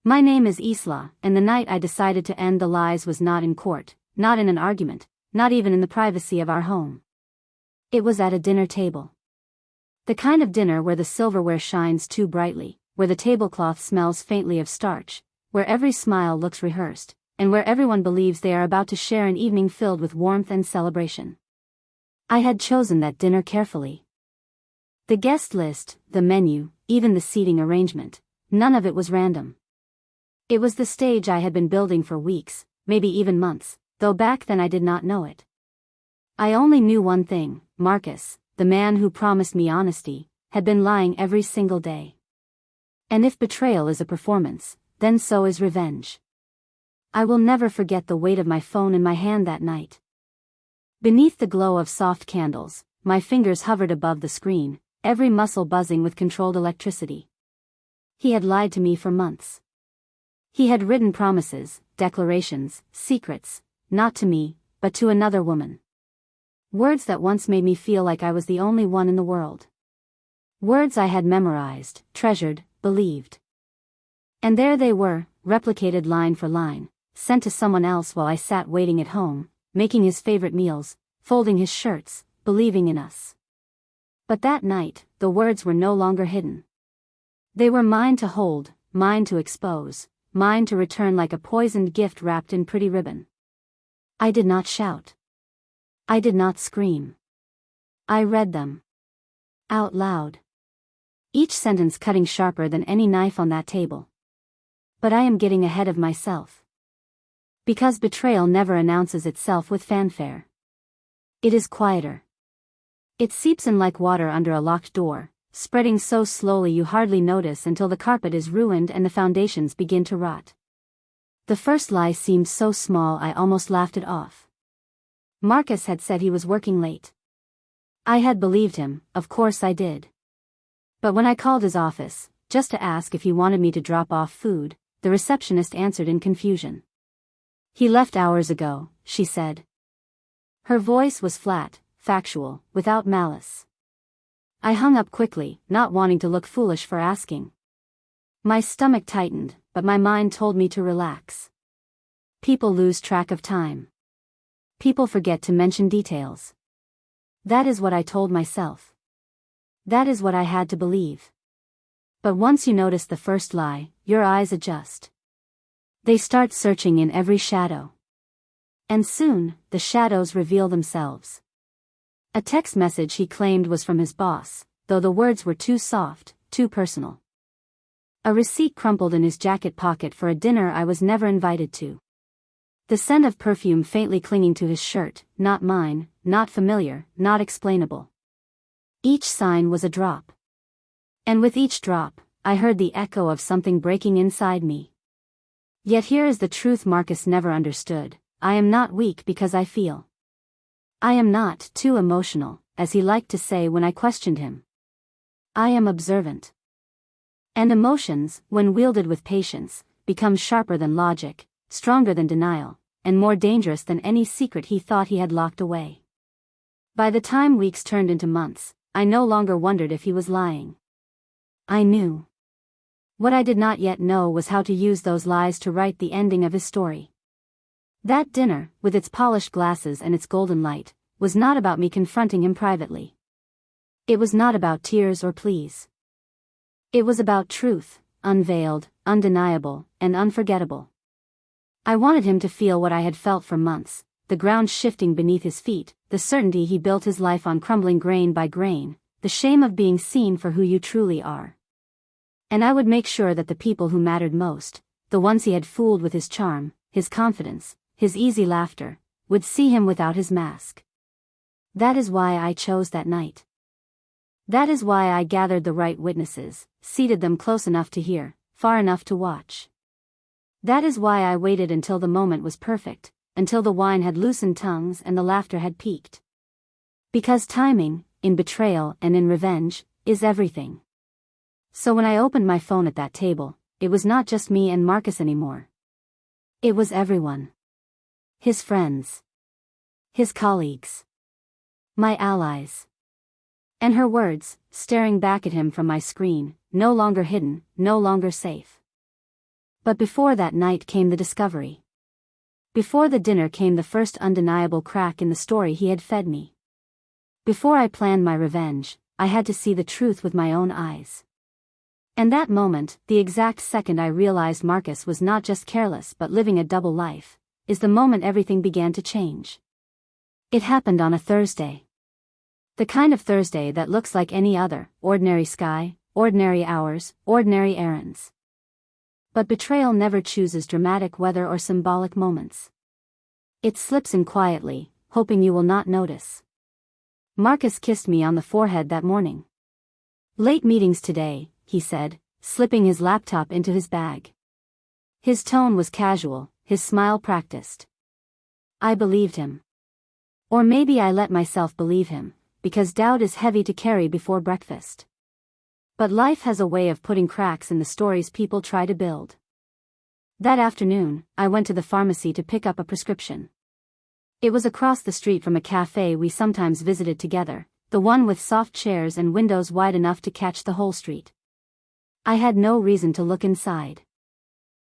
My name is Isla, and the night I decided to end the lies was not in court, not in an argument, not even in the privacy of our home. It was at a dinner table. The kind of dinner where the silverware shines too brightly, where the tablecloth smells faintly of starch, where every smile looks rehearsed, and where everyone believes they are about to share an evening filled with warmth and celebration. I had chosen that dinner carefully. The guest list, the menu, even the seating arrangement, none of it was random. It was the stage I had been building for weeks, maybe even months, though back then I did not know it. I only knew one thing: Marcus, the man who promised me honesty, had been lying every single day. And if betrayal is a performance, then so is revenge. I will never forget the weight of my phone in my hand that night. Beneath the glow of soft candles, my fingers hovered above the screen, every muscle buzzing with controlled electricity. He had lied to me for months. He had written promises, declarations, secrets, not to me, but to another woman. Words that once made me feel like I was the only one in the world. Words I had memorized, treasured, believed. And there they were, replicated line for line, sent to someone else while I sat waiting at home, making his favorite meals, folding his shirts, believing in us. But that night, the words were no longer hidden. They were mine to hold, mine to expose, mine to return like a poisoned gift wrapped in pretty ribbon. I did not shout. I did not scream. I read them. Out loud. Each sentence cutting sharper than any knife on that table. But I am getting ahead of myself. Because betrayal never announces itself with fanfare. It is quieter. It seeps in like water under a locked door, spreading so slowly you hardly notice until the carpet is ruined and the foundations begin to rot. The first lie seemed so small I almost laughed it off. Marcus had said he was working late. I had believed him, of course I did. But when I called his office, just to ask if he wanted me to drop off food, the receptionist answered in confusion. "He left hours ago," she said. Her voice was flat, factual, without malice. I hung up quickly, not wanting to look foolish for asking. My stomach tightened, but my mind told me to relax. People lose track of time. People forget to mention details. That is what I told myself. That is what I had to believe. But once you notice the first lie, your eyes adjust. They start searching in every shadow. And soon, the shadows reveal themselves. A text message he claimed was from his boss, though the words were too soft, too personal. A receipt crumpled in his jacket pocket for a dinner I was never invited to. The scent of perfume faintly clinging to his shirt, not mine, not familiar, not explainable. Each sign was a drop. And with each drop, I heard the echo of something breaking inside me. Yet here is the truth Marcus never understood: I am not weak because I feel. I am not too emotional, as he liked to say when I questioned him. I am observant. And emotions, when wielded with patience, become sharper than logic, stronger than denial, and more dangerous than any secret he thought he had locked away. By the time weeks turned into months, I no longer wondered if he was lying. I knew. What I did not yet know was how to use those lies to write the ending of his story. That dinner, with its polished glasses and its golden light, was not about me confronting him privately. It was not about tears or pleas. It was about truth, unveiled, undeniable, and unforgettable. I wanted him to feel what I had felt for months, the ground shifting beneath his feet, the certainty he built his life on crumbling grain by grain, the shame of being seen for who you truly are. And I would make sure that the people who mattered most, the ones he had fooled with his charm, his confidence, his easy laughter, would see him without his mask. That is why I chose that night. That is why I gathered the right witnesses, seated them close enough to hear, far enough to watch. That is why I waited until the moment was perfect, until the wine had loosened tongues and the laughter had peaked. Because timing, in betrayal and in revenge, is everything. So when I opened my phone at that table, it was not just me and Marcus anymore. It was everyone. His friends. His colleagues. My allies. And her words, staring back at him from my screen, no longer hidden, no longer safe. But before that night came the discovery. Before the dinner came the first undeniable crack in the story he had fed me. Before I planned my revenge, I had to see the truth with my own eyes. And that moment, the exact second I realized Marcus was not just careless but living a double life, is the moment everything began to change. It happened on a Thursday. The kind of Thursday that looks like any other: ordinary sky, ordinary hours, ordinary errands. But betrayal never chooses dramatic weather or symbolic moments. It slips in quietly, hoping you will not notice. Marcus kissed me on the forehead that morning. "Late meetings today," he said, slipping his laptop into his bag. His tone was casual, his smile practiced. I believed him. Or maybe I let myself believe him, because doubt is heavy to carry before breakfast. But life has a way of putting cracks in the stories people try to build. That afternoon, I went to the pharmacy to pick up a prescription. It was across the street from a cafe we sometimes visited together, the one with soft chairs and windows wide enough to catch the whole street. I had no reason to look inside.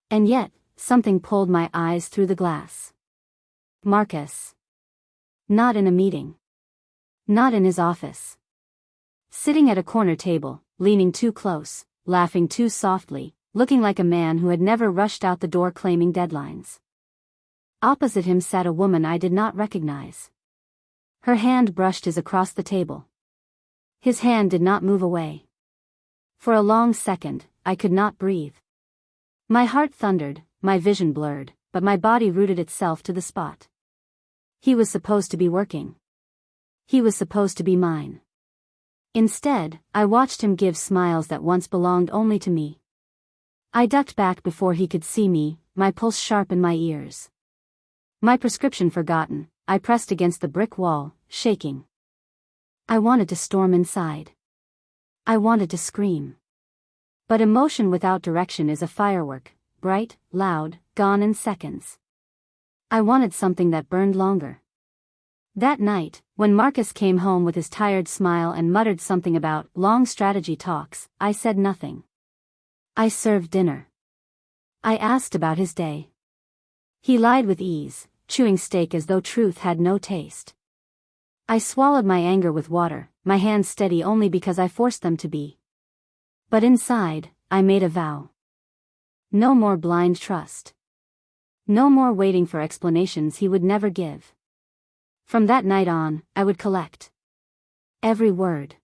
And yet, something pulled my eyes through the glass. Marcus. Not in a meeting. Not in his office. Sitting at a corner table, leaning too close, laughing too softly, looking like a man who had never rushed out the door claiming deadlines. Opposite him sat a woman I did not recognize. Her hand brushed his across the table. His hand did not move away. For a long second, I could not breathe. My heart thundered, my vision blurred, but my body rooted itself to the spot. He was supposed to be working. He was supposed to be mine. Instead, I watched him give smiles that once belonged only to me. I ducked back before he could see me, my pulse sharp in my ears. My prescription forgotten, I pressed against the brick wall, shaking. I wanted to storm inside. I wanted to scream. But emotion without direction is a firework, bright, loud, gone in seconds. I wanted something that burned longer. That night, when Marcus came home with his tired smile and muttered something about long strategy talks, I said nothing. I served dinner. I asked about his day. He lied with ease, chewing steak as though truth had no taste. I swallowed my anger with water, my hands steady only because I forced them to be. But inside, I made a vow. No more blind trust. No more waiting for explanations he would never give. From that night on, I would collect every word,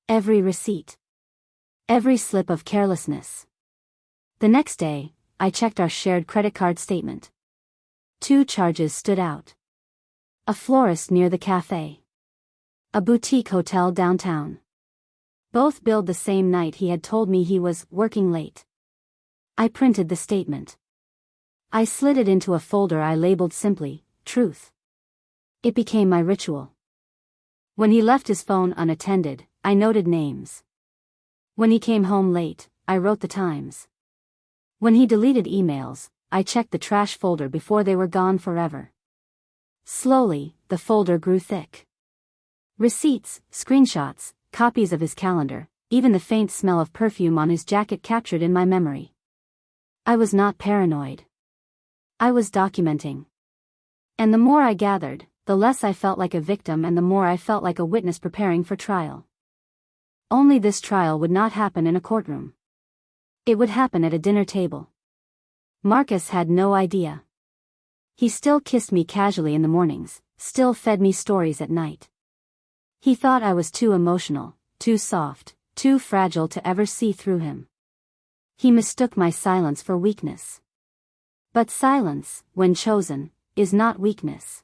every receipt, every slip of carelessness. The next day, I checked our shared credit card statement. 2 charges stood out. A florist near the cafe. A boutique hotel downtown. Both billed the same night he had told me he was working late. I printed the statement. I slid it into a folder I labeled simply, Truth. It became my ritual. When he left his phone unattended, I noted names. When he came home late, I wrote the times. When he deleted emails, I checked the trash folder before they were gone forever. Slowly, the folder grew thick. Receipts, screenshots, copies of his calendar, even the faint smell of perfume on his jacket captured in my memory. I was not paranoid. I was documenting. And the more I gathered, the less I felt like a victim and the more I felt like a witness preparing for trial. Only this trial would not happen in a courtroom. It would happen at a dinner table. Marcus had no idea. He still kissed me casually in the mornings, still fed me stories at night. He thought I was too emotional, too soft, too fragile to ever see through him. He mistook my silence for weakness. But silence, when chosen, is not weakness.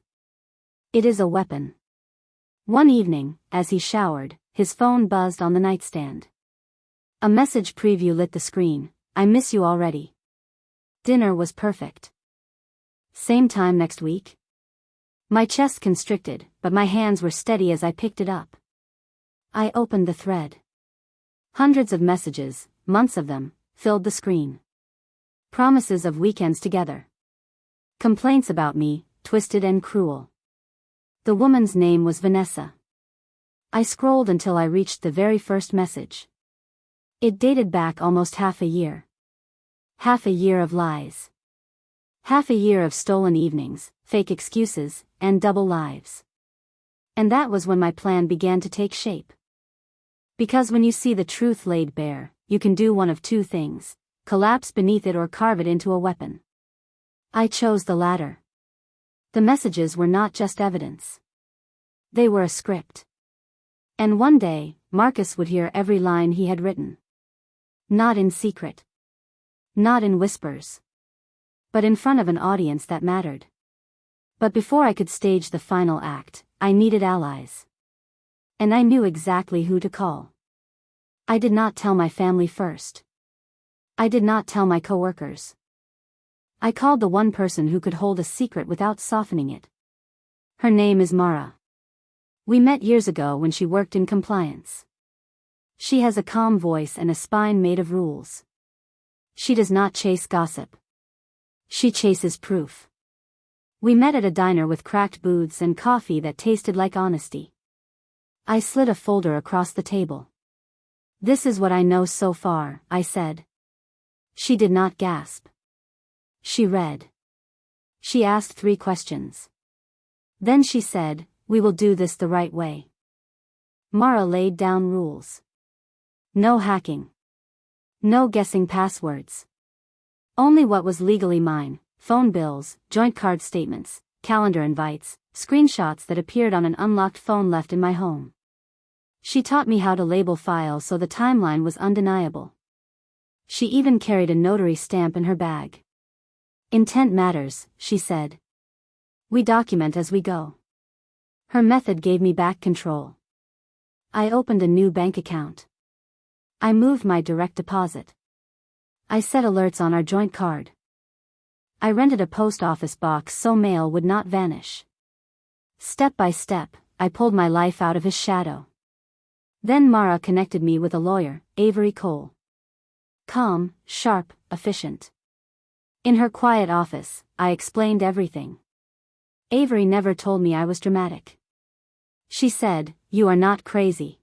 It is a weapon. One evening, as he showered, his phone buzzed on the nightstand. A message preview lit the screen. I miss you already. Dinner was perfect. Same time next week? My chest constricted, but my hands were steady as I picked it up. I opened the thread. Hundreds of messages, months of them, filled the screen. Promises of weekends together. Complaints about me, twisted and cruel. The woman's name was Vanessa. I scrolled until I reached the very first message. It dated back almost half a year. Half a year of lies. Half a year of stolen evenings, fake excuses, and double lives. And that was when my plan began to take shape. Because when you see the truth laid bare, you can do one of two things: collapse beneath it or carve it into a weapon. I chose the latter. The messages were not just evidence. They were a script. And one day, Marcus would hear every line he had written. Not in secret. Not in whispers. But in front of an audience that mattered. But before I could stage the final act, I needed allies. And I knew exactly who to call. I did not tell my family first. I did not tell my coworkers. I called the one person who could hold a secret without softening it. Her name is Mara. We met years ago when she worked in compliance. She has a calm voice and a spine made of rules. She does not chase gossip. She chases proof. We met at a diner with cracked booths and coffee that tasted like honesty. I slid a folder across the table. "This is what I know so far," I said. She did not gasp. She read. She asked 3 questions. Then she said, "We will do this the right way." Mara laid down rules. No hacking. No guessing passwords. Only what was legally mine: phone bills, joint card statements, calendar invites, screenshots that appeared on an unlocked phone left in my home. She taught me how to label files so the timeline was undeniable. She even carried a notary stamp in her bag. "Intent matters," she said. "We document as we go." Her method gave me back control. I opened a new bank account. I moved my direct deposit. I set alerts on our joint card. I rented a post office box so mail would not vanish. Step by step, I pulled my life out of his shadow. Then Mara connected me with a lawyer, Avery Cole. Calm, sharp, efficient. In her quiet office, I explained everything. Avery never told me I was dramatic. She said, "You are not crazy.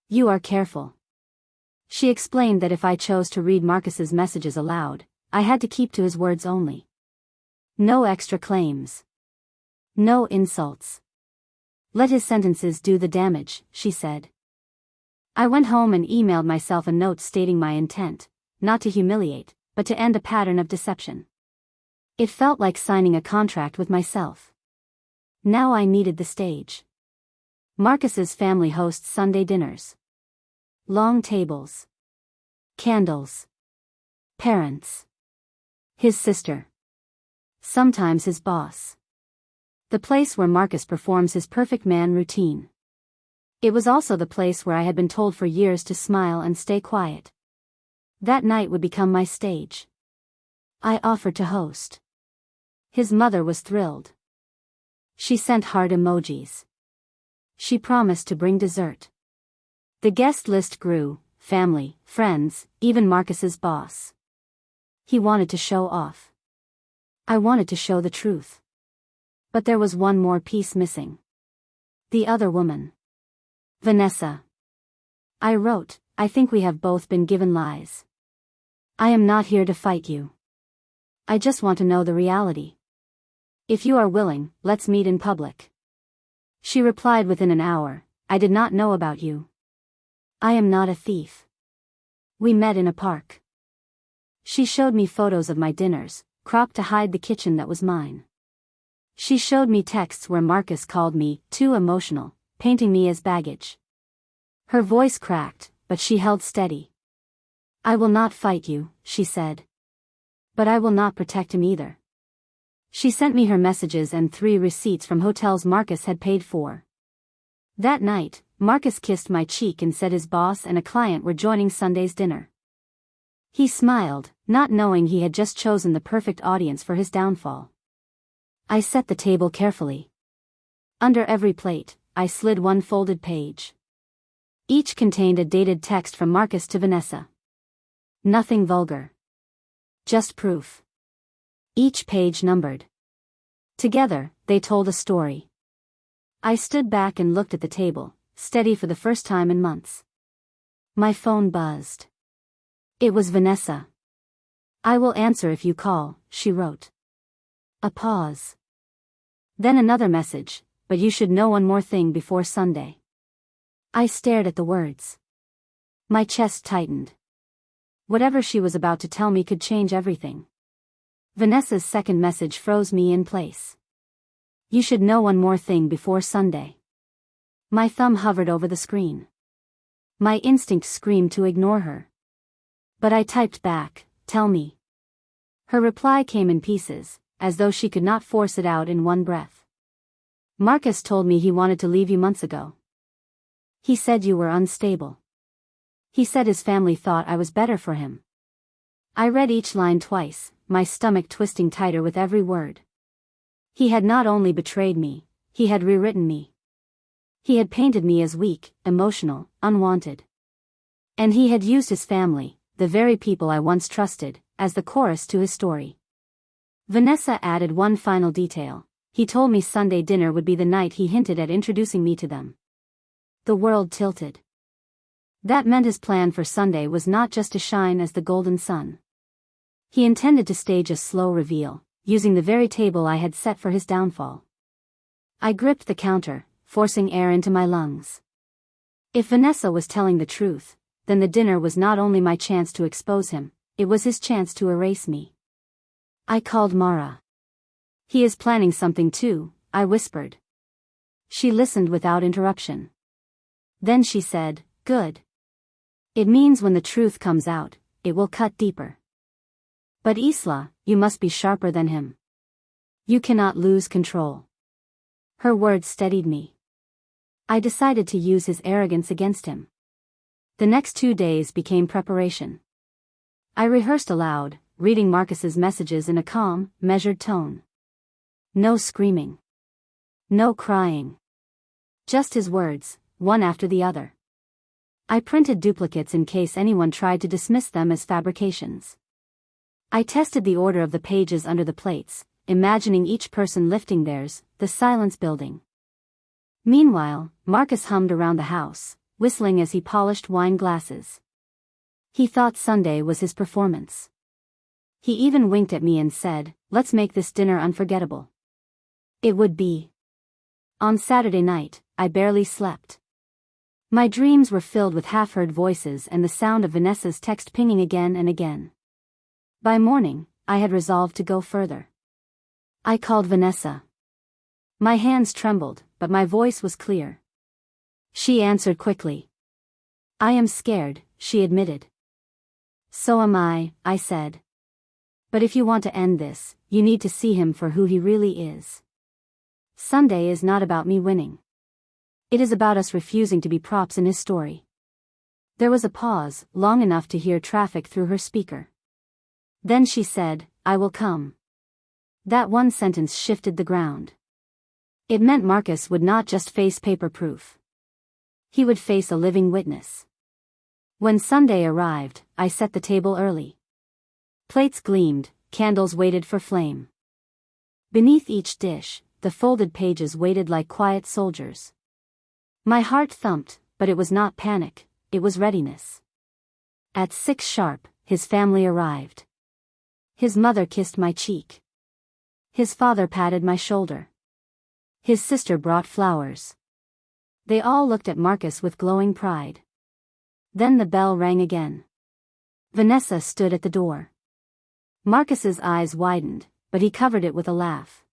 You are careful." She explained that if I chose to read Marcus's messages aloud, I had to keep to his words only. No extra claims. No insults. Let his sentences do the damage, she said. I went home and emailed myself a note stating my intent, not to humiliate, but to end a pattern of deception. It felt like signing a contract with myself. Now I needed the stage. Marcus's family hosts Sunday dinners. Long tables. Candles. Parents. His sister. Sometimes his boss. The place where Marcus performs his perfect man routine. It was also the place where I had been told for years to smile and stay quiet. That night would become my stage. I offered to host. His mother was thrilled. She sent heart emojis. She promised to bring dessert. The guest list grew: family, friends, even Marcus's boss. He wanted to show off. I wanted to show the truth. But there was one more piece missing. The other woman. Vanessa. I wrote, "I think we have both been given lies. I am not here to fight you. I just want to know the reality. If you are willing, let's meet in public." She replied within an hour, "I did not know about you. I am not a thief." We met in a park. She showed me photos of my dinners, cropped to hide the kitchen that was mine. She showed me texts where Marcus called me too emotional, painting me as baggage. Her voice cracked, but she held steady. "I will not fight you," she said. "But I will not protect him either." She sent me her messages and 3 receipts from hotels Marcus had paid for. That night, Marcus kissed my cheek and said his boss and a client were joining Sunday's dinner. He smiled, not knowing he had just chosen the perfect audience for his downfall. I set the table carefully. Under every plate, I slid one folded page. Each contained a dated text from Marcus to Vanessa. Nothing vulgar. Just proof. Each page numbered. Together, they told a story. I stood back and looked at the table, steady for the first time in months. My phone buzzed. It was Vanessa. I will answer if you call, she wrote. A pause. Then another message, but you should know one more thing before Sunday. I stared at the words. My chest tightened. Whatever she was about to tell me could change everything. Vanessa's second message froze me in place. You should know one more thing before Sunday. My thumb hovered over the screen. My instinct screamed to ignore her. But I typed back, tell me. Her reply came in pieces, as though she could not force it out in one breath. Marcus told me he wanted to leave you months ago. He said you were unstable. He said his family thought I was better for him. I read each line twice, my stomach twisting tighter with every word. He had not only betrayed me, he had rewritten me. He had painted me as weak, emotional, unwanted. And he had used his family, the very people I once trusted, as the chorus to his story. Vanessa added one final detail. He told me Sunday dinner would be the night he hinted at introducing me to them. The world tilted. That meant his plan for Sunday was not just to shine as the golden sun. He intended to stage a slow reveal, using the very table I had set for his downfall. I gripped the counter, forcing air into my lungs. If Vanessa was telling the truth, then the dinner was not only my chance to expose him, it was his chance to erase me. I called Mara. He is planning something too, I whispered. She listened without interruption. Then she said, good. It means when the truth comes out, it will cut deeper. But Isla, you must be sharper than him. You cannot lose control. Her words steadied me. I decided to use his arrogance against him. The next 2 days became preparation. I rehearsed aloud, reading Marcus's messages in a calm, measured tone. No screaming. No crying. Just his words, one after the other. I printed duplicates in case anyone tried to dismiss them as fabrications. I tested the order of the pages under the plates, imagining each person lifting theirs, the silence building. Meanwhile, Marcus hummed around the house, whistling as he polished wine glasses. He thought Sunday was his performance. He even winked at me and said, let's make this dinner unforgettable. It would be. On Saturday night, I barely slept. My dreams were filled with half-heard voices and the sound of Vanessa's text pinging again and again. By morning, I had resolved to go further. I called Vanessa. My hands trembled, but my voice was clear. She answered quickly. I am scared, she admitted. So am I said. But if you want to end this, you need to see him for who he really is. Sunday is not about me winning. It is about us refusing to be props in his story. There was a pause, long enough to hear traffic through her speaker. Then she said, I will come. That one sentence shifted the ground. It meant Marcus would not just face paper proof. He would face a living witness. When Sunday arrived, I set the table early. Plates gleamed, candles waited for flame. Beneath each dish, the folded pages waited like quiet soldiers. My heart thumped, but it was not panic, it was readiness. At 6 sharp, his family arrived. His mother kissed my cheek. His father patted my shoulder. His sister brought flowers. They all looked at Marcus with glowing pride. Then the bell rang again. Vanessa stood at the door. Marcus's eyes widened, but he covered it with a laugh.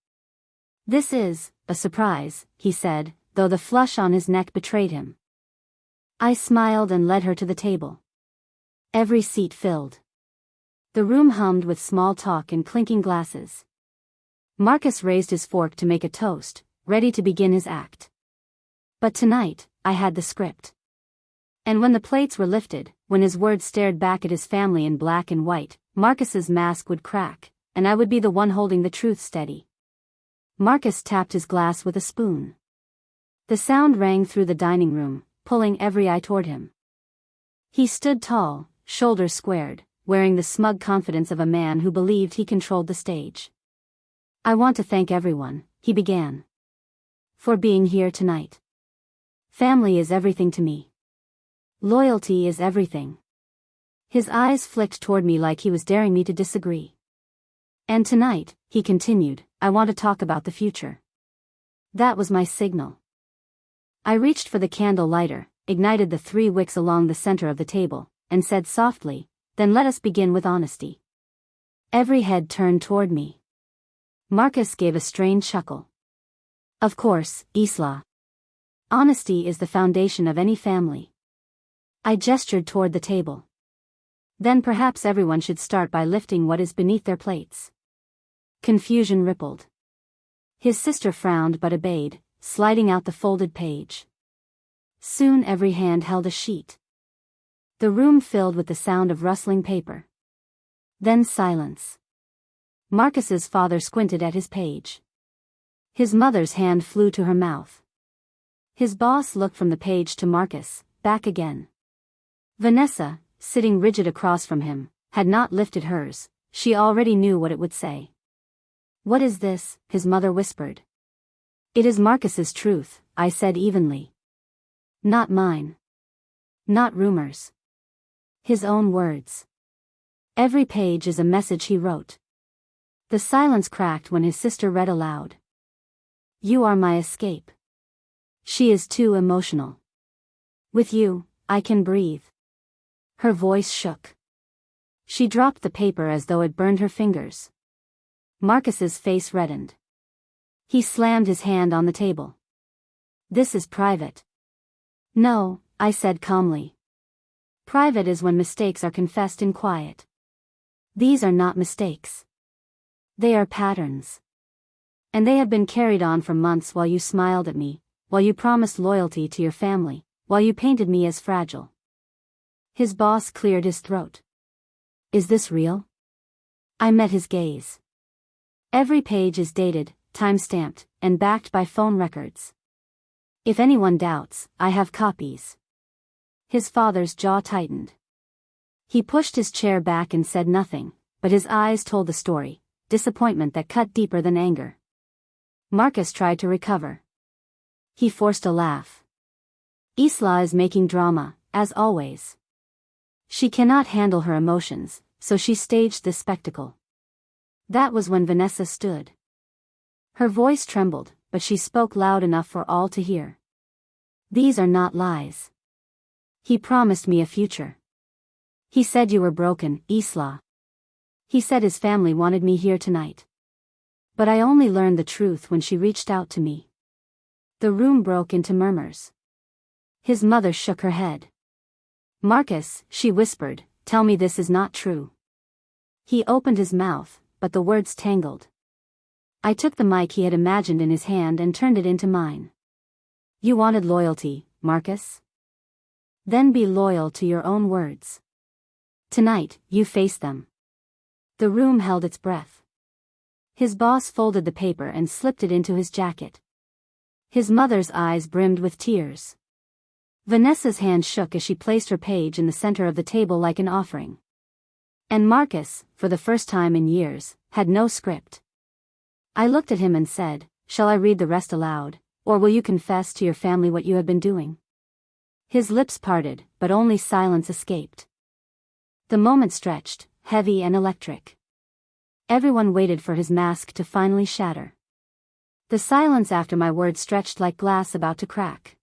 This is a surprise, he said, though the flush on his neck betrayed him. I smiled and led her to the table. Every seat filled. The room hummed with small talk and clinking glasses. Marcus raised his fork to make a toast, ready to begin his act. But tonight, I had the script. And when the plates were lifted, when his words stared back at his family in black and white, Marcus's mask would crack, and I would be the one holding the truth steady. Marcus tapped his glass with a spoon. The sound rang through the dining room, pulling every eye toward him. He stood tall, shoulders squared, wearing the smug confidence of a man who believed he controlled the stage. I want to thank everyone, he began. For being here tonight. Family is everything to me. Loyalty is everything. His eyes flicked toward me like he was daring me to disagree. And tonight, he continued, I want to talk about the future. That was my signal. I reached for the candle lighter, ignited the 3 wicks along the center of the table, and said softly, then let us begin with honesty. Every head turned toward me. Marcus gave a strained chuckle. Of course, Isla. Honesty is the foundation of any family. I gestured toward the table. Then perhaps everyone should start by lifting what is beneath their plates. Confusion rippled. His sister frowned but obeyed, sliding out the folded page. Soon every hand held a sheet. The room filled with the sound of rustling paper. Then silence. Marcus's father squinted at his page. His mother's hand flew to her mouth. His boss looked from the page to Marcus, back again. Vanessa, sitting rigid across from him, had not lifted hers. She already knew what it would say. What is this? His mother whispered. It is Marcus's truth, I said evenly. Not mine. Not rumors. His own words. Every page is a message he wrote. The silence cracked when his sister read aloud. You are my escape. She is too emotional. With you, I can breathe. Her voice shook. She dropped the paper as though it burned her fingers. Marcus's face reddened. He slammed his hand on the table. This is private. No, I said calmly. Private is when mistakes are confessed in quiet. These are not mistakes. They are patterns. And they have been carried on for months while you smiled at me, while you promised loyalty to your family, while you painted me as fragile. His boss cleared his throat. Is this real? I met his gaze. Every page is dated, time-stamped, and backed by phone records. If anyone doubts, I have copies. His father's jaw tightened. He pushed his chair back and said nothing, but his eyes told the story, disappointment that cut deeper than anger. Marcus tried to recover. He forced a laugh. Isla is making drama, as always. She cannot handle her emotions, so she staged this spectacle. That was when Vanessa stood. Her voice trembled, but she spoke loud enough for all to hear. These are not lies. He promised me a future. He said you were broken, Isla. He said his family wanted me here tonight. But I only learned the truth when she reached out to me. The room broke into murmurs. His mother shook her head. Marcus, she whispered, tell me this is not true. He opened his mouth, but the words tangled. I took the mic he had imagined in his hand and turned it into mine. You wanted loyalty, Marcus? Then be loyal to your own words. Tonight, you face them. The room held its breath. His boss folded the paper and slipped it into his jacket. His mother's eyes brimmed with tears. Vanessa's hand shook as she placed her page in the center of the table like an offering. And Marcus, for the first time in years, had no script. I looked at him and said, shall I read the rest aloud, or will you confess to your family what you have been doing? His lips parted, but only silence escaped. The moment stretched, heavy and electric. Everyone waited for his mask to finally shatter. The silence after my words stretched like glass about to crack.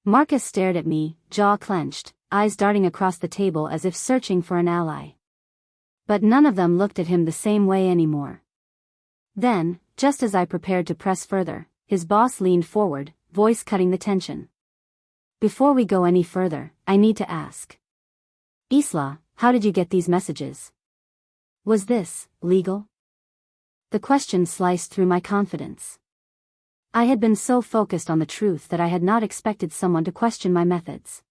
Marcus stared at me, jaw clenched, eyes darting across the table as if searching for an ally. But none of them looked at him the same way anymore. Then, just as I prepared to press further, his boss leaned forward, voice cutting the tension. Before we go any further, I need to ask. Isla, how did you get these messages? Was this legal? The question sliced through my confidence. I had been so focused on the truth that I had not expected someone to question my methods.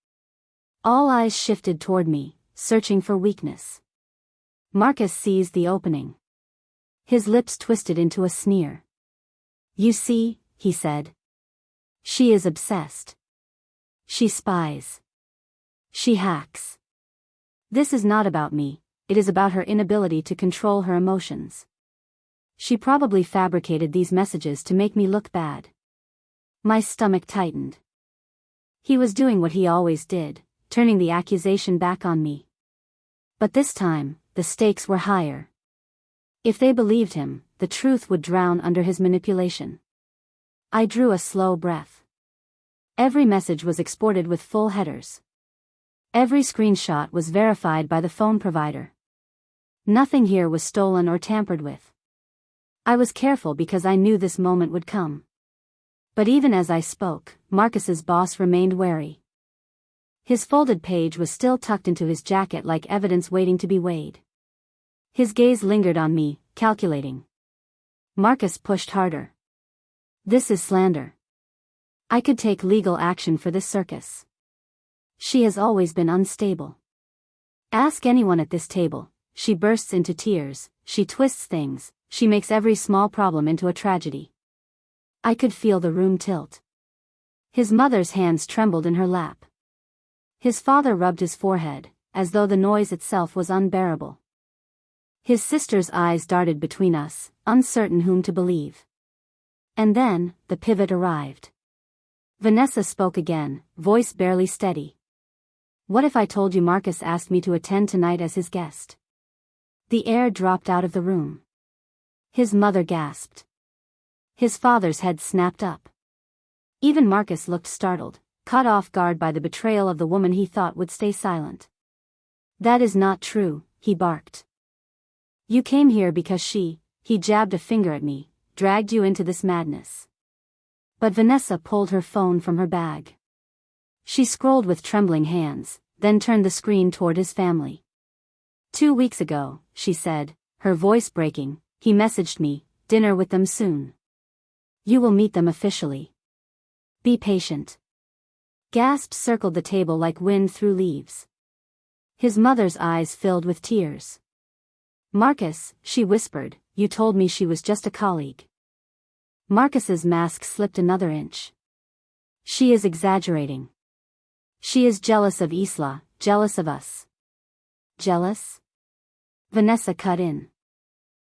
All eyes shifted toward me, searching for weakness. Marcus seized the opening. His lips twisted into a sneer. You see, he said. She is obsessed. She spies. She hacks. This is not about me, it is about her inability to control her emotions. She probably fabricated these messages to make me look bad. My stomach tightened. He was doing what he always did, turning the accusation back on me. But this time, the stakes were higher. If they believed him, the truth would drown under his manipulation. I drew a slow breath. Every message was exported with full headers. Every screenshot was verified by the phone provider. Nothing here was stolen or tampered with. I was careful because I knew this moment would come. But even as I spoke, Marcus's boss remained wary. His folded page was still tucked into his jacket like evidence waiting to be weighed. His gaze lingered on me, calculating. Marcus pushed harder. This is slander. I could take legal action for this circus. She has always been unstable. Ask anyone at this table. She bursts into tears, she twists things, she makes every small problem into a tragedy. I could feel the room tilt. His mother's hands trembled in her lap. His father rubbed his forehead, as though the noise itself was unbearable. His sister's eyes darted between us, uncertain whom to believe. And then, the pivot arrived. Vanessa spoke again, voice barely steady. What if I told you Marcus asked me to attend tonight as his guest? The air dropped out of the room. His mother gasped. His father's head snapped up. Even Marcus looked startled, caught off guard by the betrayal of the woman he thought would stay silent. That is not true, he barked. You came here because he jabbed a finger at me, dragged you into this madness. But Vanessa pulled her phone from her bag. She scrolled with trembling hands, then turned the screen toward his family. 2 weeks ago, she said, her voice breaking, he messaged me, dinner with them soon. You will meet them officially. Be patient. Gasps circled the table like wind through leaves. His mother's eyes filled with tears. Marcus, she whispered, you told me she was just a colleague. Marcus's mask slipped another inch. She is exaggerating. She is jealous of Isla, jealous of us. Jealous? Vanessa cut in.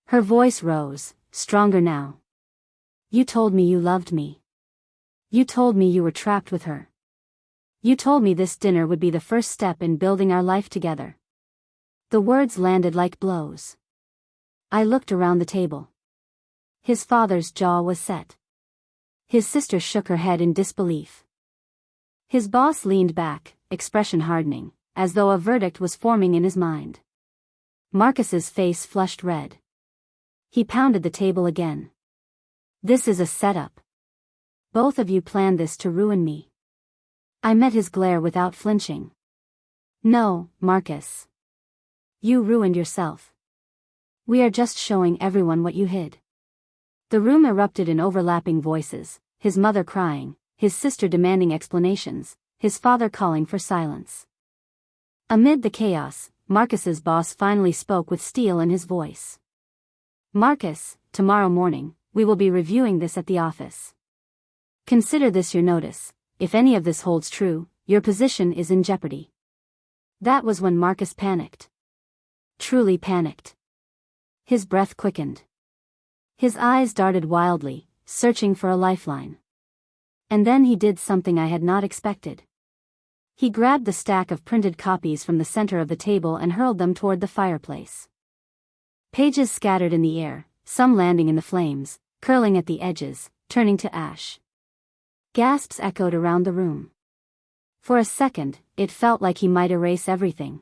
Her voice rose, stronger now. You told me you loved me. You told me you were trapped with her. You told me this dinner would be the first step in building our life together. The words landed like blows. I looked around the table. His father's jaw was set. His sister shook her head in disbelief. His boss leaned back, expression hardening, as though a verdict was forming in his mind. Marcus's face flushed red. He pounded the table again. This is a setup. Both of you planned this to ruin me. I met his glare without flinching. No, Marcus. You ruined yourself. We are just showing everyone what you hid. The room erupted in overlapping voices, his mother crying, his sister demanding explanations, his father calling for silence. Amid the chaos, Marcus's boss finally spoke with steel in his voice. Marcus, tomorrow morning, we will be reviewing this at the office. Consider this your notice. If any of this holds true, your position is in jeopardy. That was when Marcus panicked. Truly panicked. His breath quickened. His eyes darted wildly, searching for a lifeline. And then he did something I had not expected. He grabbed the stack of printed copies from the center of the table and hurled them toward the fireplace. Pages scattered in the air, some landing in the flames, curling at the edges, turning to ash. Gasps echoed around the room. For a second, it felt like he might erase everything.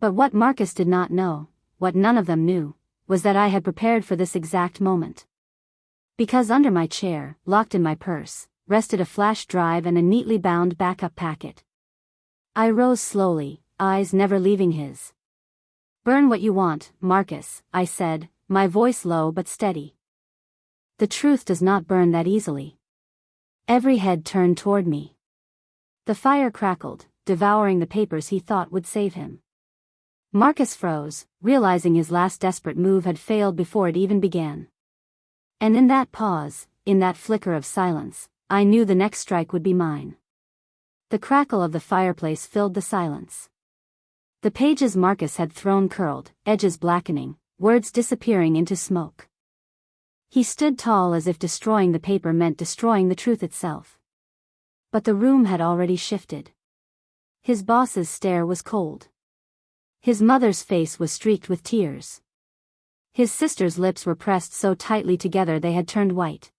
But what Marcus did not know, what none of them knew, was that I had prepared for this exact moment. Because under my chair, locked in my purse, rested a flash drive and a neatly bound backup packet. I rose slowly, eyes never leaving his. Burn what you want, Marcus, I said, my voice low but steady. The truth does not burn that easily. Every head turned toward me. The fire crackled, devouring the papers he thought would save him. Marcus froze, realizing his last desperate move had failed before it even began. And in that pause, in that flicker of silence, I knew the next strike would be mine. The crackle of the fireplace filled the silence. The pages Marcus had thrown curled, edges blackening, words disappearing into smoke. He stood tall as if destroying the paper meant destroying the truth itself. But the room had already shifted. His boss's stare was cold. His mother's face was streaked with tears. His sister's lips were pressed so tightly together they had turned white.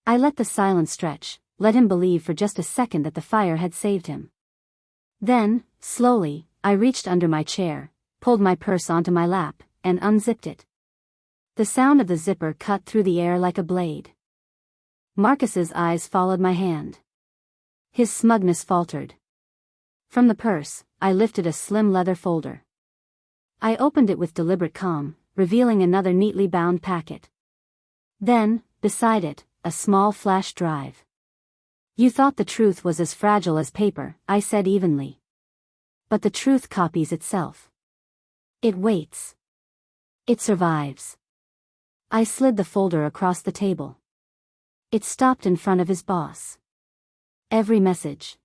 I let the silence stretch, let him believe for just a second that the fire had saved him. Then, slowly, I reached under my chair, pulled my purse onto my lap, and unzipped it. The sound of the zipper cut through the air like a blade. Marcus's eyes followed my hand. His smugness faltered. From the purse, I lifted a slim leather folder. I opened it with deliberate calm, revealing another neatly bound packet. Then, beside it, a small flash drive. You thought the truth was as fragile as paper, I said evenly. But the truth copies itself. It waits. It survives. I slid the folder across the table. It stopped in front of his boss. Every message.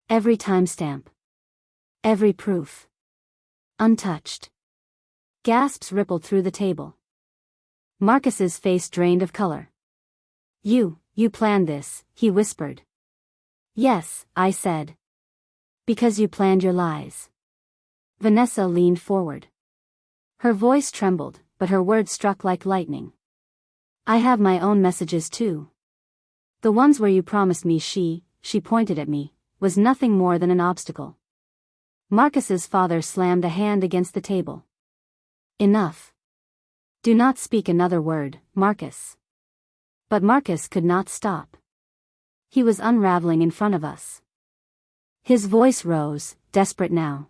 Every timestamp. Every proof. Untouched. Gasps rippled through the table. Marcus's face drained of color. You planned this, he whispered. Yes, I said. Because you planned your lies. Vanessa leaned forward. Her voice trembled, but her words struck like lightning. I have my own messages too. The ones where you promised me she pointed at me, was nothing more than an obstacle. Marcus's father slammed a hand against the table. Enough. Do not speak another word, Marcus. But Marcus could not stop. He was unraveling in front of us. His voice rose, desperate now.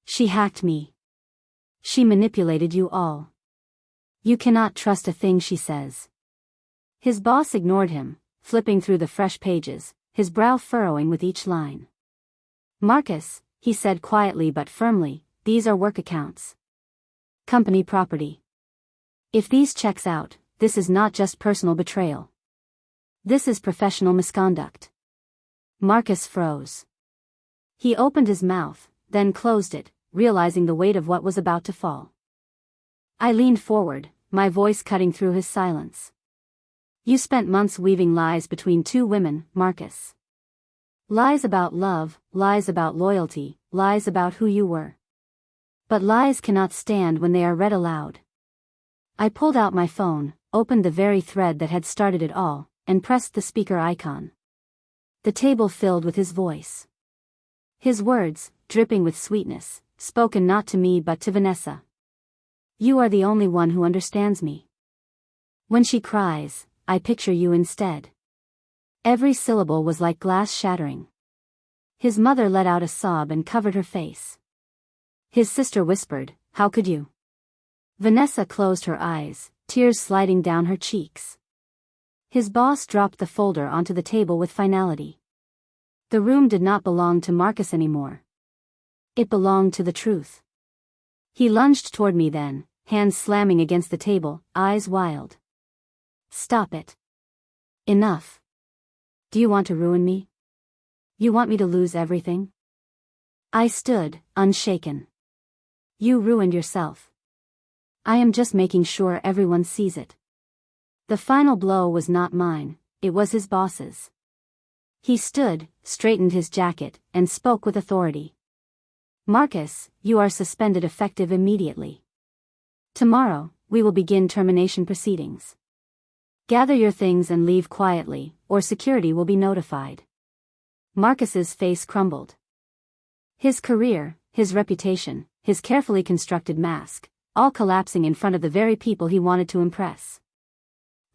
She hacked me. She manipulated you all. You cannot trust a thing she says. His boss ignored him, flipping through the fresh pages, his brow furrowing with each line. Marcus, he said quietly but firmly, these are work accounts. Company property. If these checks out, this is not just personal betrayal. This is professional misconduct. Marcus froze. He opened his mouth, then closed it, realizing the weight of what was about to fall. I leaned forward, my voice cutting through his silence. You spent months weaving lies between two women, Marcus. Lies about love, lies about loyalty, lies about who you were. But lies cannot stand when they are read aloud. I pulled out my phone, opened the very thread that had started it all, and pressed the speaker icon. The table filled with his voice. His words, dripping with sweetness, spoken not to me but to Vanessa. You are the only one who understands me. When she cries, I picture you instead. Every syllable was like glass shattering. His mother let out a sob and covered her face. His sister whispered, how could you? Vanessa closed her eyes, tears sliding down her cheeks. His boss dropped the folder onto the table with finality. The room did not belong to Marcus anymore. It belonged to the truth. He lunged toward me then, hands slamming against the table, eyes wild. Stop it. Enough. Do you want to ruin me? You want me to lose everything? I stood, unshaken. You ruined yourself. I am just making sure everyone sees it. The final blow was not mine, it was his boss's. He stood, straightened his jacket, and spoke with authority. Marcus, you are suspended effective immediately. Tomorrow, we will begin termination proceedings. Gather your things and leave quietly, or security will be notified. Marcus's face crumbled. His career, his reputation, his carefully constructed mask, all collapsing in front of the very people he wanted to impress.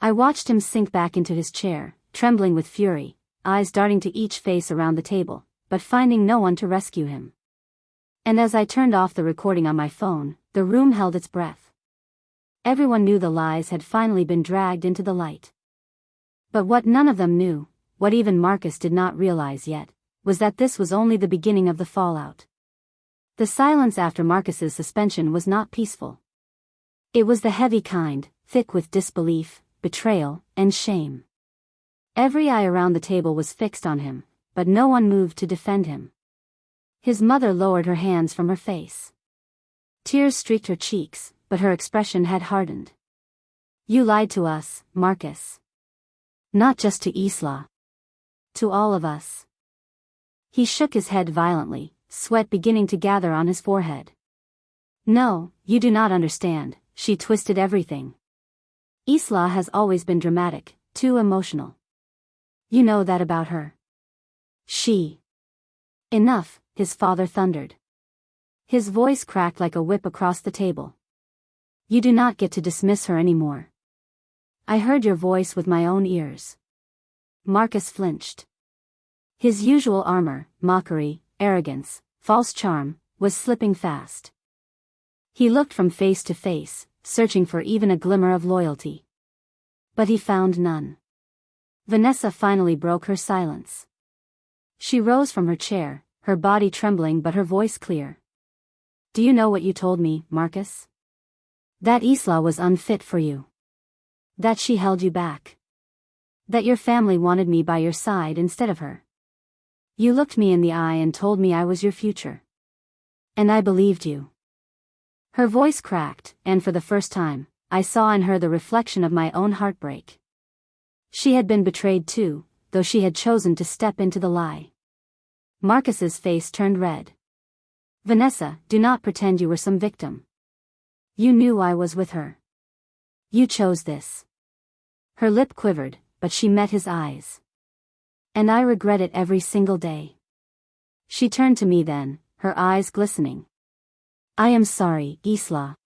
I watched him sink back into his chair, trembling with fury, eyes darting to each face around the table, but finding no one to rescue him. And as I turned off the recording on my phone, the room held its breath. Everyone knew the lies had finally been dragged into the light. But what none of them knew, what even Marcus did not realize yet, was that this was only the beginning of the fallout. The silence after Marcus's suspension was not peaceful. It was the heavy kind, thick with disbelief, betrayal, and shame. Every eye around the table was fixed on him, but no one moved to defend him. His mother lowered her hands from her face. Tears streaked her cheeks, but her expression had hardened. You lied to us, Marcus. Not just to Isla. To all of us. He shook his head violently, sweat beginning to gather on his forehead. No, you do not understand, she twisted everything. Isla has always been dramatic, too emotional. You know that about her. She. Enough, his father thundered. His voice cracked like a whip across the table. You do not get to dismiss her anymore. I heard your voice with my own ears. Marcus flinched. His usual armor, mockery, arrogance, false charm, was slipping fast. He looked from face to face, searching for even a glimmer of loyalty. But he found none. Vanessa finally broke her silence. She rose from her chair, her body trembling but her voice clear. Do you know what you told me, Marcus? That Isla was unfit for you. That she held you back. That your family wanted me by your side instead of her. You looked me in the eye and told me I was your future. And I believed you. Her voice cracked, and for the first time, I saw in her the reflection of my own heartbreak. She had been betrayed too, though she had chosen to step into the lie. Marcus's face turned red. Vanessa, do not pretend you were some victim. You knew I was with her. You chose this. Her lip quivered, but she met his eyes. And I regret it every single day. She turned to me then, her eyes glistening. I am sorry, Isla.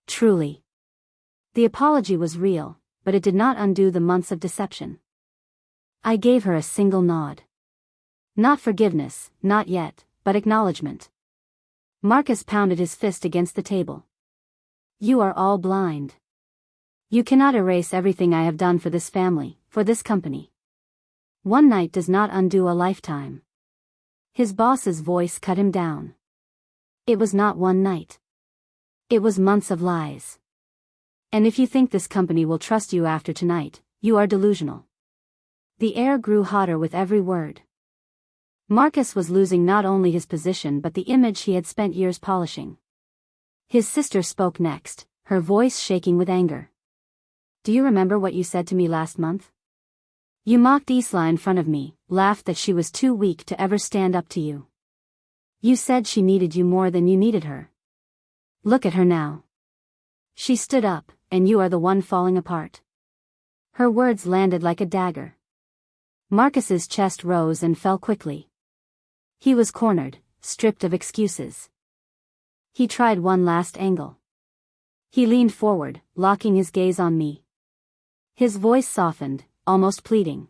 Truly. The apology was real, but it did not undo the months of deception. I gave her a single nod. Not forgiveness, not yet, but acknowledgement. Marcus pounded his fist against the table. You are all blind. You cannot erase everything I have done for this family, for this company. One night does not undo a lifetime. His boss's voice cut him down. It was not one night. It was months of lies. And if you think this company will trust you after tonight, you are delusional. The air grew hotter with every word. Marcus was losing not only his position but the image he had spent years polishing. His sister spoke next, her voice shaking with anger. Do you remember what you said to me last month? You mocked Isla in front of me, laughed that she was too weak to ever stand up to you. You said she needed you more than you needed her. Look at her now. She stood up, and you are the one falling apart. Her words landed like a dagger. Marcus's chest rose and fell quickly. He was cornered, stripped of excuses. He tried one last angle. He leaned forward, locking his gaze on me. His voice softened, almost pleading.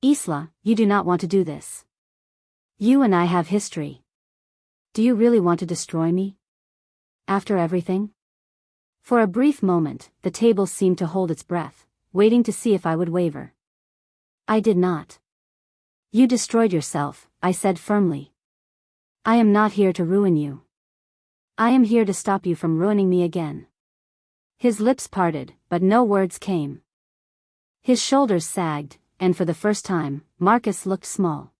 Isla, you do not want to do this. You and I have history. Do you really want to destroy me? After everything? For a brief moment, the table seemed to hold its breath, waiting to see if I would waver. I did not. You destroyed yourself, I said firmly. I am not here to ruin you. I am here to stop you from ruining me again. His lips parted, but no words came. His shoulders sagged, and for the first time, Marcus looked small.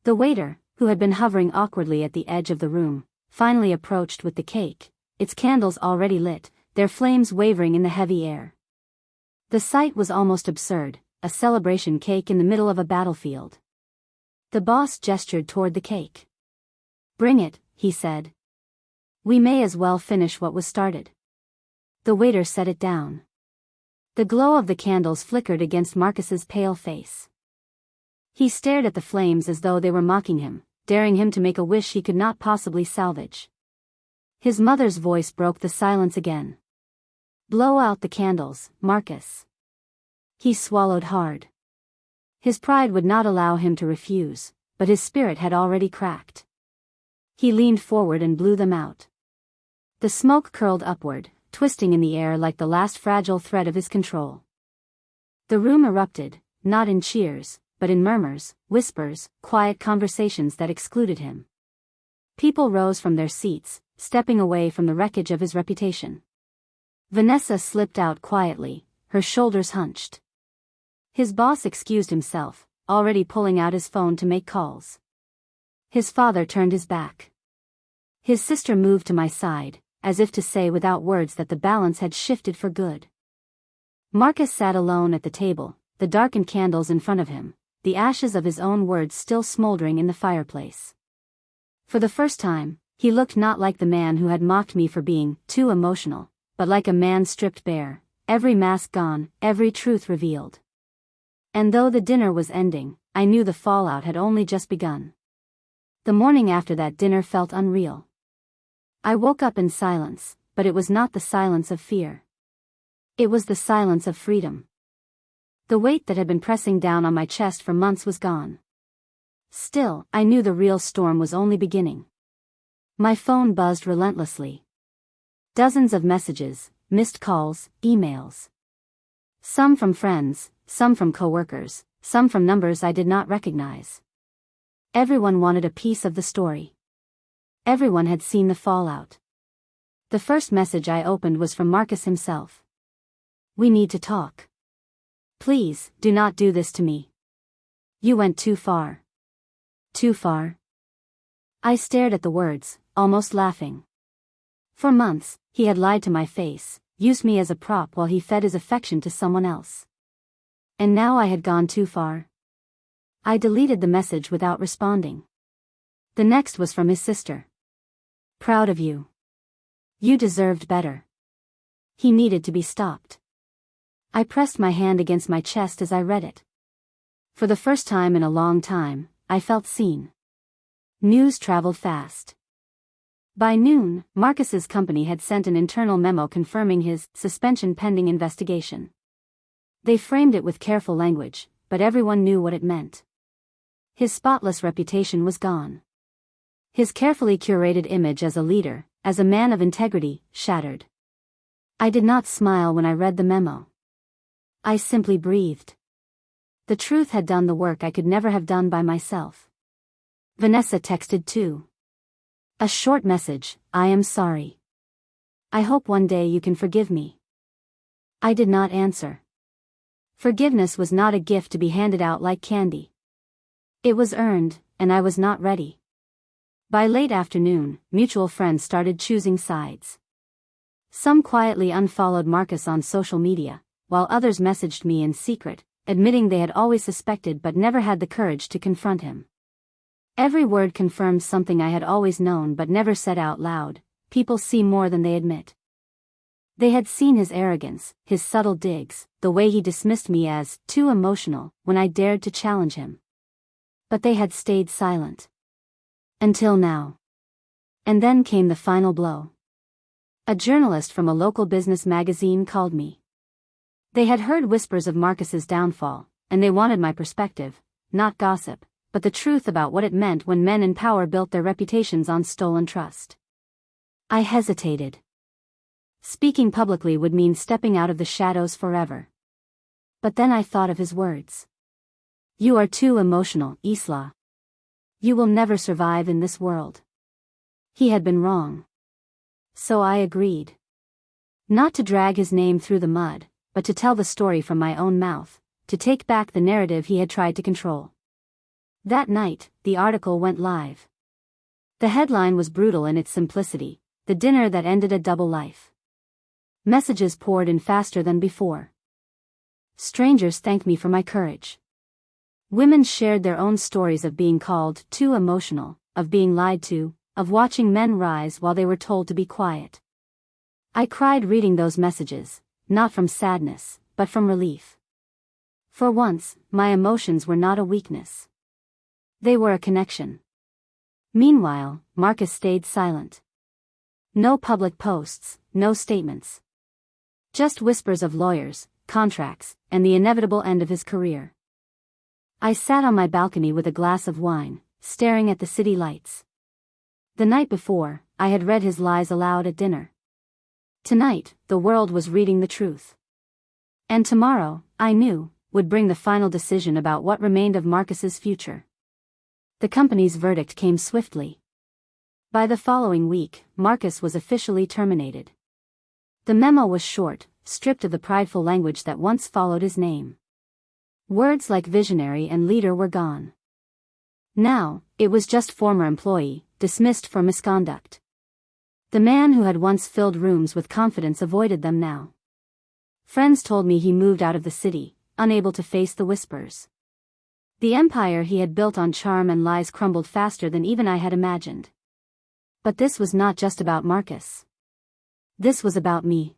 The waiter, who had been hovering awkwardly at the edge of the room, finally approached with the cake, its candles already lit, their flames wavering in the heavy air. The sight was almost absurd, a celebration cake in the middle of a battlefield. The boss gestured toward the cake. Bring it, he said. We may as well finish what was started. The waiter set it down. The glow of the candles flickered against Marcus's pale face. He stared at the flames as though they were mocking him, daring him to make a wish he could not possibly salvage. His mother's voice broke the silence again. Blow out the candles, Marcus. He swallowed hard. His pride would not allow him to refuse, but his spirit had already cracked. He leaned forward and blew them out. The smoke curled upward, twisting in the air like the last fragile thread of his control. The room erupted, not in cheers, but in murmurs, whispers, quiet conversations that excluded him. People rose from their seats, stepping away from the wreckage of his reputation. Vanessa slipped out quietly, her shoulders hunched. His boss excused himself, already pulling out his phone to make calls. His father turned his back. His sister moved to my side, as if to say without words that the balance had shifted for good. Marcus sat alone at the table, the darkened candles in front of him, the ashes of his own words still smoldering in the fireplace. For the first time, he looked not like the man who had mocked me for being too emotional, but like a man stripped bare, every mask gone, every truth revealed. And though the dinner was ending, I knew the fallout had only just begun. The morning after that dinner felt unreal. I woke up in silence, but it was not the silence of fear. It was the silence of freedom. The weight that had been pressing down on my chest for months was gone. Still, I knew the real storm was only beginning. My phone buzzed relentlessly. Dozens of messages, missed calls, emails. Some from friends, some from coworkers, some from numbers I did not recognize. Everyone wanted a piece of the story. Everyone had seen the fallout. The first message I opened was from Marcus himself. "We need to talk. Please, do not do this to me. You went too far. Too far." I stared at the words, almost laughing. For months, he had lied to my face, used me as a prop while he fed his affection to someone else. And now I had gone too far. I deleted the message without responding. The next was from his sister. "Proud of you. You deserved better." He needed to be stopped. I pressed my hand against my chest as I read it. For the first time in a long time, I felt seen. News traveled fast. By noon, Marcus's company had sent an internal memo confirming his suspension pending investigation. They framed it with careful language, but everyone knew what it meant. His spotless reputation was gone. His carefully curated image as a leader, as a man of integrity, shattered. I did not smile when I read the memo. I simply breathed. The truth had done the work I could never have done by myself. Vanessa texted too. A short message, "I am sorry. I hope one day you can forgive me." I did not answer. Forgiveness was not a gift to be handed out like candy. It was earned, and I was not ready. By late afternoon, mutual friends started choosing sides. Some quietly unfollowed Marcus on social media, while others messaged me in secret, admitting they had always suspected but never had the courage to confront him. Every word confirmed something I had always known but never said out loud: people see more than they admit. They had seen his arrogance, his subtle digs, the way he dismissed me as too emotional when I dared to challenge him. But they had stayed silent. Until now. And then came the final blow. A journalist from a local business magazine called me. They had heard whispers of Marcus's downfall, and they wanted my perspective, not gossip, but the truth about what it meant when men in power built their reputations on stolen trust. I hesitated. Speaking publicly would mean stepping out of the shadows forever. But then I thought of his words. "You are too emotional, Isla. You will never survive in this world." He had been wrong. So I agreed. Not to drag his name through the mud, but to tell the story from my own mouth, to take back the narrative he had tried to control. That night, the article went live. The headline was brutal in its simplicity: "The dinner that ended a double life." Messages poured in faster than before. Strangers thanked me for my courage. Women shared their own stories of being called too emotional, of being lied to, of watching men rise while they were told to be quiet. I cried reading those messages, not from sadness, but from relief. For once, my emotions were not a weakness. They were a connection. Meanwhile, Marcus stayed silent. No public posts, no statements. Just whispers of lawyers, contracts, and the inevitable end of his career. I sat on my balcony with a glass of wine, staring at the city lights. The night before, I had read his lies aloud at dinner. Tonight, the world was reading the truth. And tomorrow, I knew, would bring the final decision about what remained of Marcus's future. The company's verdict came swiftly. By the following week, Marcus was officially terminated. The memo was short, stripped of the prideful language that once followed his name. Words like visionary and leader were gone. Now, it was just former employee, dismissed for misconduct. The man who had once filled rooms with confidence avoided them now. Friends told me he moved out of the city, unable to face the whispers. The empire he had built on charm and lies crumbled faster than even I had imagined. But this was not just about Marcus. This was about me.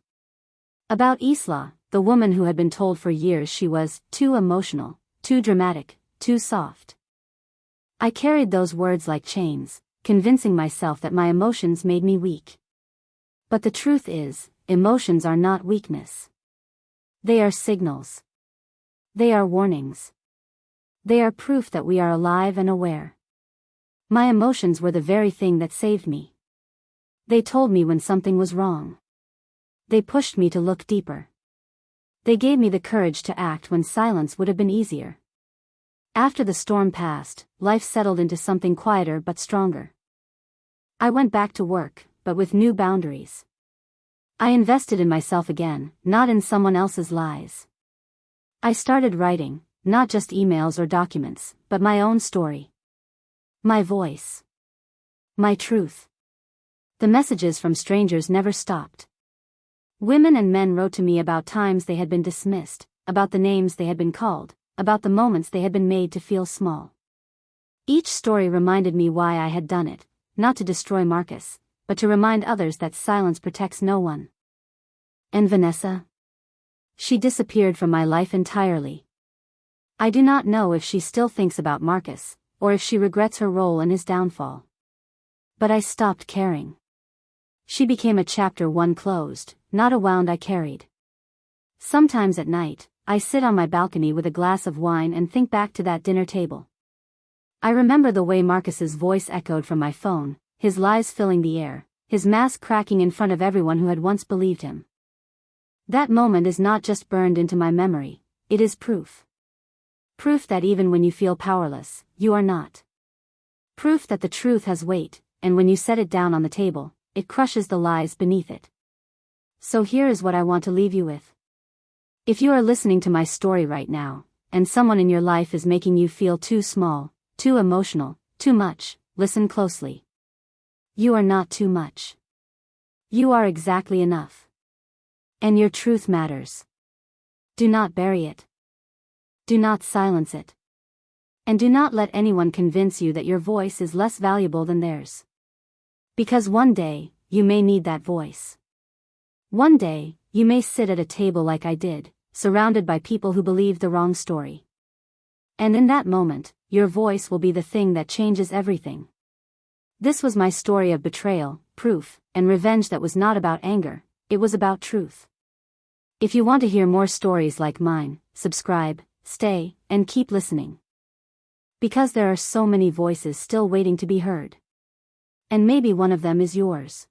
About Isla, the woman who had been told for years she was too emotional, too dramatic, too soft. I carried those words like chains, convincing myself that my emotions made me weak. But the truth is, emotions are not weakness. They are signals. They are warnings. They are proof that we are alive and aware. My emotions were the very thing that saved me. They told me when something was wrong. They pushed me to look deeper. They gave me the courage to act when silence would have been easier. After the storm passed, life settled into something quieter but stronger. I went back to work, but with new boundaries. I invested in myself again, not in someone else's lies. I started writing, not just emails or documents, but my own story. My voice. My truth. The messages from strangers never stopped. Women and men wrote to me about times they had been dismissed, about the names they had been called, about the moments they had been made to feel small. Each story reminded me why I had done it, not to destroy Marcus, but to remind others that silence protects no one. And Vanessa? She disappeared from my life entirely. I do not know if she still thinks about Marcus, or if she regrets her role in his downfall. But I stopped caring. She became a chapter one closed, not a wound I carried. Sometimes at night, I sit on my balcony with a glass of wine and think back to that dinner table. I remember the way Marcus's voice echoed from my phone, his lies filling the air, his mask cracking in front of everyone who had once believed him. That moment is not just burned into my memory, it is proof. Proof that even when you feel powerless, you are not. Proof that the truth has weight, and when you set it down on the table, it crushes the lies beneath it. So here is what I want to leave you with. If you are listening to my story right now, and someone in your life is making you feel too small, too emotional, too much, listen closely. You are not too much. You are exactly enough. And your truth matters. Do not bury it. Do not silence it. And do not let anyone convince you that your voice is less valuable than theirs. Because one day, you may need that voice. One day, you may sit at a table like I did, surrounded by people who believe the wrong story. And in that moment, your voice will be the thing that changes everything. This was my story of betrayal, proof, and revenge that was not about anger, it was about truth. If you want to hear more stories like mine, subscribe, stay, and keep listening. Because there are so many voices still waiting to be heard. And maybe one of them is yours.